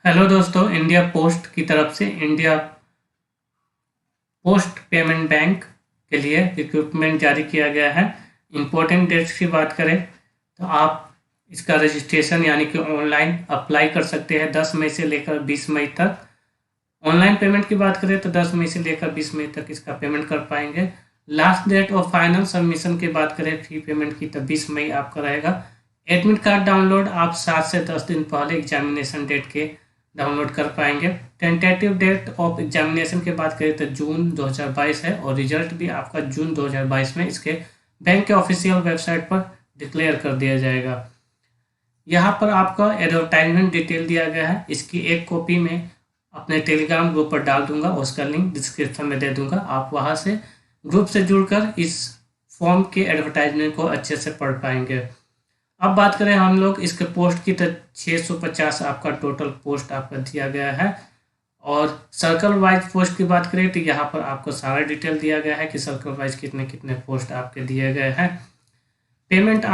Hello दोस्तों, India post की तरफ से इंडिया पोस्ट पेमेंट बैंक के लिए रिक्रूटमेंट जारी किया गया है। इम्पोर्टेंट डेट्स की बात करें तो आप इसका रजिस्ट्रेशन यानी कि ऑनलाइन अप्लाई कर सकते हैं 10 मई से लेकर 20 मई तक। ऑनलाइन पेमेंट की बात करें तो 10 मई से लेकर 20 मई तक इसका पेमेंट कर पाएंगे। लास्ट डेट और फाइनल सबमिशन की बात करें फी पेमेंट की तो 20 मई आपका रहेगा। एडमिट कार्ड डाउनलोड आप 7 से 10 दिन पहले एग्जामिनेशन डेट के डाउनलोड कर पाएंगे। टेंटेटिव डेट ऑफ एग्जामिनेशन की बात करें तो जून 2022 है और रिजल्ट भी आपका जून 2022 में इसके बैंक के ऑफिशियल वेबसाइट पर डिक्लेयर कर दिया जाएगा। यहाँ पर आपका एडवर्टाइजमेंट डिटेल दिया गया है, इसकी एक कॉपी में अपने टेलीग्राम ग्रुप पर डाल दूंगा, उसका लिंक डिस्क्रिप्शन में दे दूंगा। आप वहाँ से ग्रुप से जुड़कर इस फॉर्म के एडवर्टाइजमेंट को अच्छे से पढ़ पाएंगे। अब बात करें हम लोग इसके पोस्ट की तो 650 आपका टोटल पोस्ट आपका दिया गया है। और सर्कल वाइज पोस्ट की बात करें तो यहाँ पर आपको सारा डिटेल दिया गया है कि सर्कल वाइज कितने कितने पोस्ट आपके दिए गए हैं। पेमेंट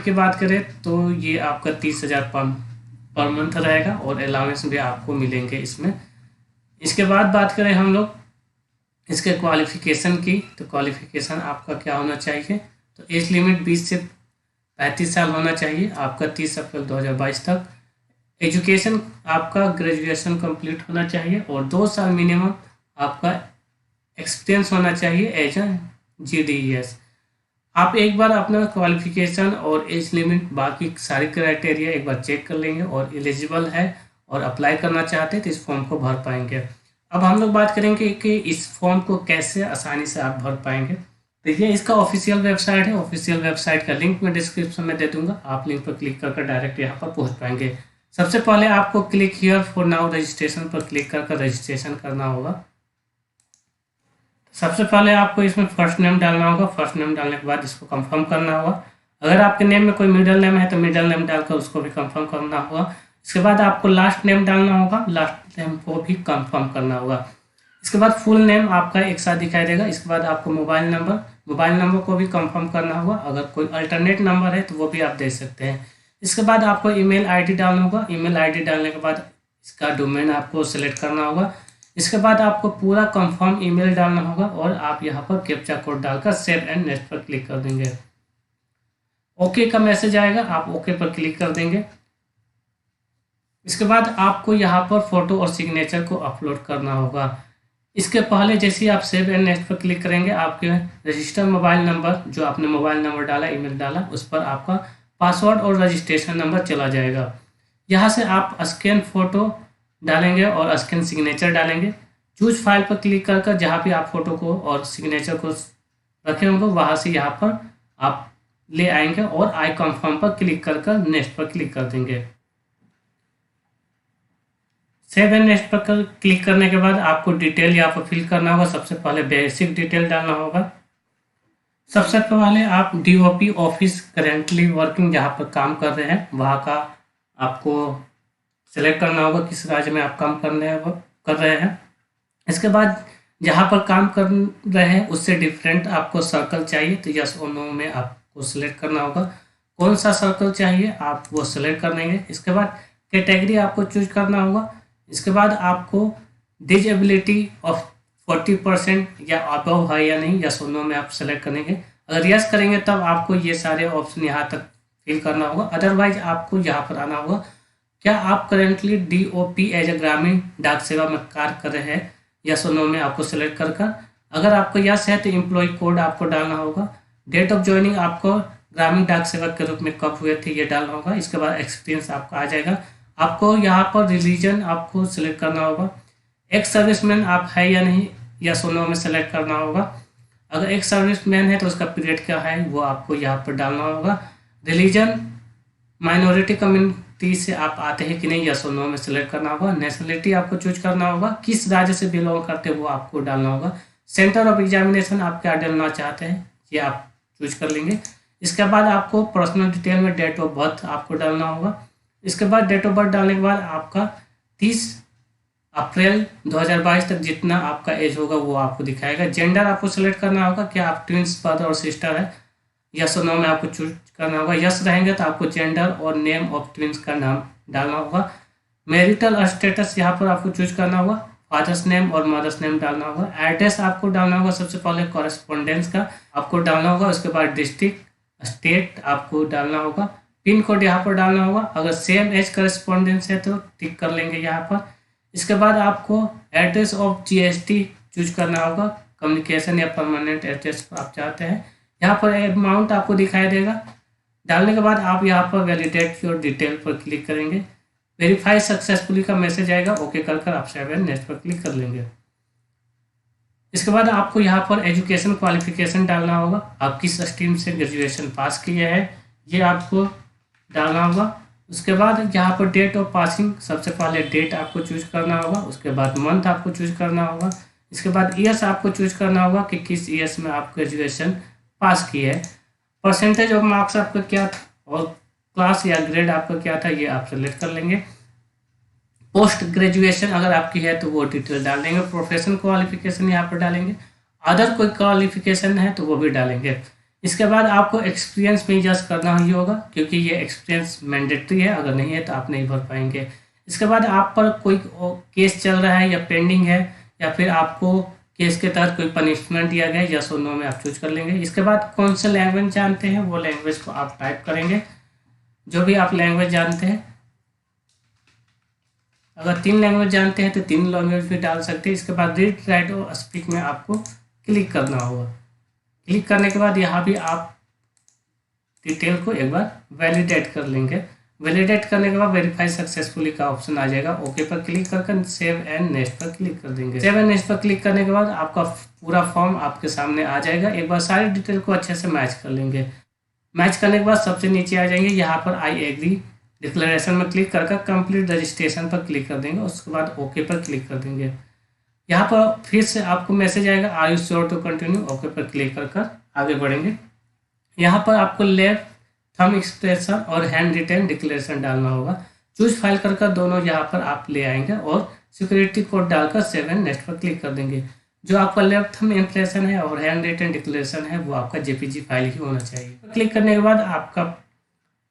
की बात करें तो ये आपका 30,000 पर मंथ रहेगा और अलाउंस भी आपको मिलेंगे इसमें। इसके बाद बात करें हम लोग इसके क्वालिफिकेशन की तो क्वालिफिकेशन आपका क्या होना चाहिए, तो एज लिमिट 20 से 35 साल होना चाहिए आपका 30 अप्रैल 2022 तक। एजुकेशन आपका ग्रेजुएशन कंप्लीट होना चाहिए और 2 साल मिनिमम आपका एक्सपीरियंस होना चाहिए एज ए GDES। आप एक बार अपना क्वालिफिकेशन और एज लिमिट बाकी सारी क्राइटेरिया एक बार चेक कर लेंगे और एलिजिबल है और अप्लाई करना चाहते हैं तो इस फॉर्म को भर पाएंगे। अब हम लोग बात करेंगे कि इस फॉर्म को कैसे आसानी से आप भर पाएंगे। देखिए, इसका ऑफिशियल वेबसाइट है, ऑफिशियल वेबसाइट का लिंक मैं डिस्क्रिप्शन में दे दूंगा, आप लिंक पर क्लिक करके डायरेक्ट यहाँ पर पहुँच पाएंगे। सबसे पहले आपको click here for now registration पर क्लिक करके रजिस्ट्रेशन करना होगा। सबसे पहले आपको इसमें फर्स्ट नेम डालना होगा। फर्स्ट नेम डालने के बाद इसको कंफर्म करना होगा। अगर आपके नेम में कोई मिडिल नेम है तो मिडिल नेम डालकर उसको भी कंफर्म करना होगा। इसके बाद आपको लास्ट नेम डालना होगा, लास्ट नेम को भी कंफर्म करना होगा। इसके बाद फुल नेम आपका एक साथ दिखाई देगा। इसके बाद आपको मोबाइल नंबर को भी कंफर्म करना होगा। अगर कोई अल्टरनेट नंबर है तो वो भी आप दे सकते हैं। इसके बाद आपको ईमेल आईडी डालना होगा। ईमेल आईडी डालने के बाद इसका डोमेन आपको सेलेक्ट करना होगा। इसके बाद आपको पूरा कंफर्म ईमेल डालना होगा और आप यहाँ पर कैप्चा कोड डालकर सेव एंड नेक्स्ट पर क्लिक कर देंगे। ओके का मैसेज आएगा, आप ओके पर क्लिक कर देंगे। इसके बाद आपको यहाँ पर फोटो और सिग्नेचर को अपलोड करना होगा। इसके पहले जैसे ही आप सेव एंड नेक्स्ट पर क्लिक करेंगे आपके रजिस्टर मोबाइल नंबर जो आपने मोबाइल नंबर डाला, ईमेल डाला, उस पर आपका पासवर्ड और रजिस्ट्रेशन नंबर चला जाएगा। यहाँ से आप स्कैन फोटो डालेंगे और स्कैन सिग्नेचर डालेंगे। चूज फाइल पर क्लिक कर जहाँ भी आप फोटो को और सिग्नेचर को रखे होंगे वहाँ से यहाँ पर आप ले आएंगे और आई कंफर्म पर क्लिक कर नेक्स्ट पर क्लिक कर देंगे। सेव एंड नेक्स्ट पर क्लिक करने के बाद आपको डिटेल यहाँ पर फिल करना होगा। सबसे पहले बेसिक डिटेल डालना होगा। सबसे पहले आप DOP ऑफिस करेंटली वर्किंग जहाँ पर काम कर रहे हैं वहाँ का आपको सेलेक्ट करना होगा, किस राज्य में आप काम कर रहे हैं। इसके बाद जहाँ पर काम कर रहे हैं उससे डिफरेंट आपको सर्कल चाहिए तो यस और नो में आपको सिलेक्ट करना होगा। कौन सा सर्कल चाहिए आप वो सिलेक्ट कर देंगे। इसके बाद कैटेगरी आपको चूज करना होगा। इसके बाद आपको डिजेबिलिटी ऑफ 40% या अबव है या नहीं, यस और नो में आप सेलेक्ट करेंगे। अगर यस करेंगे तब आपको ये सारे ऑप्शन यहाँ तक फिल करना होगा। अदरवाइज आपको यहाँ पर आना होगा, क्या आप करेंटली DOP एज ए ग्रामीण डाक सेवा में कार्य कर रहे हैं, यस और नो में आपको सेलेक्ट कर। अगर आपको यस है तो एम्प्लॉय कोड आपको डालना होगा। डेट ऑफ ज्वाइनिंग आपको ग्रामीण डाक सेवक के रूप में कब हुए थे ये डालना होगा। इसके बाद एक्सपीरियंस आपका आ जाएगा। आपको यहाँ पर रिलीजन आपको सिलेक्ट करना होगा। एक्स सर्विसमैन आप है या नहीं, यस और नो में सेलेक्ट करना होगा। अगर एक सर्विसमैन है तो उसका पीरियड क्या है वो आपको यहाँ पर डालना होगा। रिलीजन माइनॉरिटी कम्युनिटी से आप आते हैं कि नहीं, यस और नो में सेलेक्ट करना होगा। नेशनलिटी आपको चूज करना होगा, किस राज्य से बिलोंग करते हैं वो आपको डालना होगा। सेंटर ऑफ एग्जामिनेशन आप क्या डालना चाहते हैं ये आप चूज कर लेंगे। इसके बाद आपको पर्सनल डिटेल में डेट ऑफ बर्थ आपको डालना होगा। इसके बाद डेट ऑफ बर्थ डालने के बाद आपका 30 अप्रैल 2022 तक जितना आपका एज होगा वो आपको दिखाएगा। जेंडर आपको सेलेक्ट करना होगा, क्या आप ट्विंस ब्रदर और सिस्टर है, यस और नो में आपको चूज करना होगा। यस रहेंगे तो आपको जेंडर और नेम ऑफ ट्विंस का नाम डालना होगा। मैरिटल स्टेटस यहाँ पर आपको चूज करना होगा, फादर्स नेम और मदर्स नेम डालना होगा। एड्रेस आपको डालना होगा सबसे पहले कॉरेस्पॉन्डेंस का आपको डालना होगा, उसके बाद डिस्ट्रिक्ट स्टेट आपको डालना होगा, पिन कोड यहाँ पर डालना होगा। अगर सेम एज करेस्पॉन्डेंस है तो टिक कर लेंगे यहाँ पर। इसके बाद आपको एड्रेस ऑफ जीएसटी चूज करना होगा, कम्युनिकेशन या परमानेंट एड्रेस आप चाहते हैं। यहाँ पर अमाउंट आपको दिखाई देगा। डालने के बाद आप यहाँ पर वैलिडेट योर डिटेल पर क्लिक करेंगे, वेरीफाई सक्सेसफुली का मैसेज आएगा, ओके कर आप सेव एंड नेक्स्ट पर क्लिक कर लेंगे। इसके बाद आपको यहाँ पर एजुकेशन क्वालिफिकेशन डालना होगा, आप किस स्ट्रीम से ग्रेजुएशन पास किए हैं ये आपको डालना होगा। उसके बाद यहाँ पर डेट ऑफ पासिंग सबसे पहले डेट आपको चूज करना होगा, उसके बाद मंथ आपको चूज करना होगा। इसके बाद ईयर्स आपको चूज करना होगा कि किस ईयर्स में आप ग्रेजुएशन पास किए है। परसेंटेज ऑफ मार्क्स आपका क्या था और क्लास या ग्रेड आपका क्या था ये आप सेलेक्ट कर लेंगे। पोस्ट ग्रेजुएशन अगर आपकी है तो वो डिटेल डाल देंगे। प्रोफेशनल क्वालिफिकेशन यहाँ पर डालेंगे, अदर कोई क्वालिफिकेशन है तो वो भी डालेंगे। इसके बाद आपको एक्सपीरियंस में जस्ट करना ही होगा क्योंकि ये एक्सपीरियंस मैंडेटरी है, अगर नहीं है तो आप नहीं भर पाएंगे। इसके बाद आप पर कोई केस चल रहा है या पेंडिंग है या फिर आपको केस के तहत कोई पनिशमेंट दिया गया है, यस और नो में आप चूज कर लेंगे। इसके बाद कौन सा लैंग्वेज जानते हैं वो लैंग्वेज को आप टाइप करेंगे, जो भी आप लैंग्वेज जानते हैं। अगर 3 लैंग्वेज जानते हैं तो 3 लैंग्वेज भी डाल सकते हैं। इसके बाद रीड राइट और स्पीक में आपको क्लिक करना होगा। क्लिक करने के बाद यहाँ भी आप डिटेल को एक बार वैलिडेट कर लेंगे। वैलिडेट करने के बाद वेरीफाई सक्सेसफुली का ऑप्शन आ जाएगा, ओके पर क्लिक करके सेव एंड नेक्स्ट पर क्लिक कर देंगे। सेव एंड नेक्स्ट पर क्लिक करने के बाद आपका पूरा फॉर्म आपके सामने आ जाएगा। एक बार सारी डिटेल को अच्छे से मैच कर लेंगे। मैच करने के बाद सबसे नीचे आ जाएंगे, यहाँ पर आई एग्री डिक्लेरेशन में क्लिक करके कंप्लीट रजिस्ट्रेशन पर क्लिक कर देंगे। उसके बाद ओके पर क्लिक कर देंगे। यहाँ पर फिर से आपको मैसेज आएगा, are you sure to continue, okay पर क्लिक कर आगे बढ़ेंगे। यहाँ पर आपको लेफ्ट थंब एक्सप्रेशन और हैंड रिटन डिक्लेरेशन डालना होगा। चूज फाइल कर दोनों यहाँ पर आप ले आएंगे और सिक्योरिटी कोड डालकर सेव एंड नेक्स्ट पर क्लिक कर देंगे। जो आपका लेफ्ट थंब इम्प्रेशन है और हैंड रिटन डिक्लेरेशन है वो आपका जेपीजी फाइल ही होना चाहिए। क्लिक करने के बाद आपका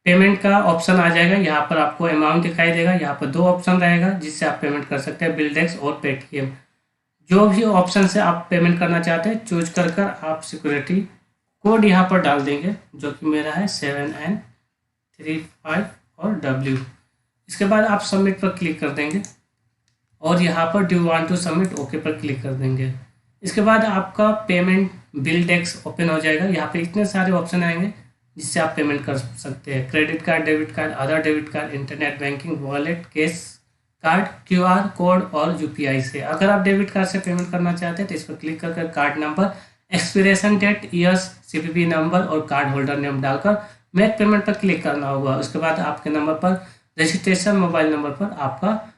पेमेंट का ऑप्शन आ जाएगा। यहाँ पर आपको अमाउंट दिखाई देगा। यहाँ पर 2 ऑप्शन रहेगा जिससे आप पेमेंट कर सकते हैं, बिल्डेक्स और पेटीएम। जो भी ऑप्शन से आप पेमेंट करना चाहते हैं चूज कर आप सिक्योरिटी कोड यहाँ पर डाल देंगे, जो कि मेरा है 7N35 और W। इसके बाद आप सबमिट पर क्लिक कर देंगे और यहाँ पर do want to submit okay पर क्लिक कर देंगे। इसके बाद आपका पेमेंट बिल डेस्क ओपन हो जाएगा। यहाँ पे इतने सारे ऑप्शन आएंगे जिससे आप पेमेंट कर सकते हैं, credit card, debit card, other debit card, internet banking, wallet, cash card, QR code और UPI से। अगर आप डेबिट कार्ड से पेमेंट करना चाहते हैं तो इस पर क्लिक कर card number, expiration date, years, CVV number और कार्ड होल्डर नेम डालकर मेक पेमेंट पर क्लिक करना होगा। उसके बाद आपके नंबर पर रजिस्ट्रेशन मोबाइल नंबर पर आपका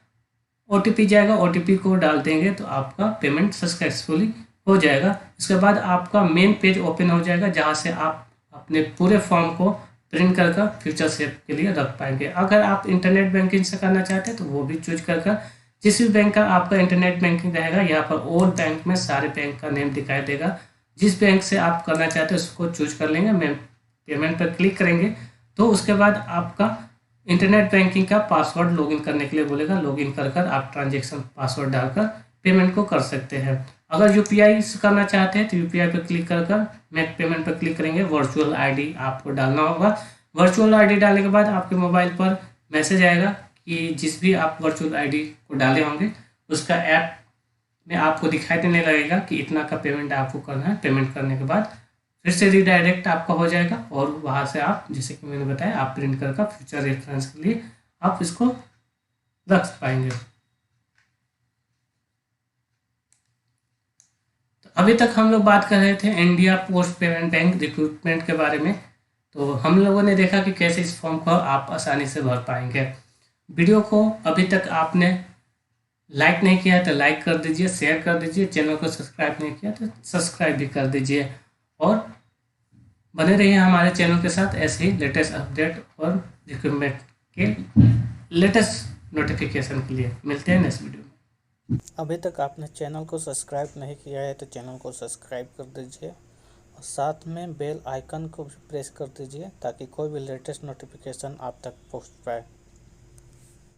OTP जाएगा, OTP को डाल देंगे तो आपका पेमेंट सक्सेसफुली हो जाएगा। उसके बाद आपका मेन पेज ओपन हो जाएगा जहाँ से आप अपने पूरे फॉर्म को प्रिंट कर फ्यूचर सेफ के लिए रख पाएंगे। अगर आप इंटरनेट बैंकिंग से करना चाहते हैं तो वो भी चूज कर जिस भी बैंक का आपका इंटरनेट बैंकिंग रहेगा, यहाँ पर ऑल बैंक में सारे बैंक का नेम दिखाई देगा। जिस बैंक से आप करना चाहते हैं उसको चूज कर लेंगे। मैं पेमेंट पर क्लिक करेंगे तो उसके बाद आपका इंटरनेट बैंकिंग का पासवर्ड लॉगिन करने के लिए बोलेगा। लॉगिन कर आप ट्रांजेक्शन पासवर्ड डालकर पेमेंट को कर सकते हैं। अगर UPI से करना चाहते हैं तो UPI पर क्लिक कर मेक पेमेंट पर क्लिक करेंगे। वर्चुअल ID आपको डालना होगा। वर्चुअल ID डालने के बाद आपके मोबाइल पर मैसेज आएगा कि जिस भी आप वर्चुअल ID को डाले होंगे उसका ऐप में आपको दिखाई देने लगेगा कि इतना का पेमेंट आपको करना है। पेमेंट करने के बाद फिर से रीडायरेक्ट आपका हो जाएगा और वहाँ से आप, जैसे कि मैंने बताया, आप प्रिंट कर फ्यूचर रेफरेंस के लिए आप इसको रख पाएंगे। तो अभी तक हम लोग बात कर रहे थे India post payment bank recruitment के बारे में। तो हम लोगों ने देखा कि कैसे इस फॉर्म को आप आसानी से भर पाएंगे। वीडियो को अभी तक आपने लाइक नहीं किया तो लाइक कर दीजिए, शेयर कर दीजिए, चैनल को सब्सक्राइब नहीं किया तो सब्सक्राइब भी कर दीजिए और बने रहिए हमारे चैनल के साथ ऐसे ही लेटेस्ट अपडेट और रिक्रूटमेंट के लेटेस्ट नोटिफिकेशन के लिए। मिलते हैं नेक्स्ट वीडियो में। अभी तक आपने चैनल को सब्सक्राइब नहीं किया है तो चैनल को सब्सक्राइब कर दीजिए और साथ में बेल आइकन को भी प्रेस कर दीजिए ताकि कोई भी लेटेस्ट नोटिफिकेशन आप तक पहुंच पाए।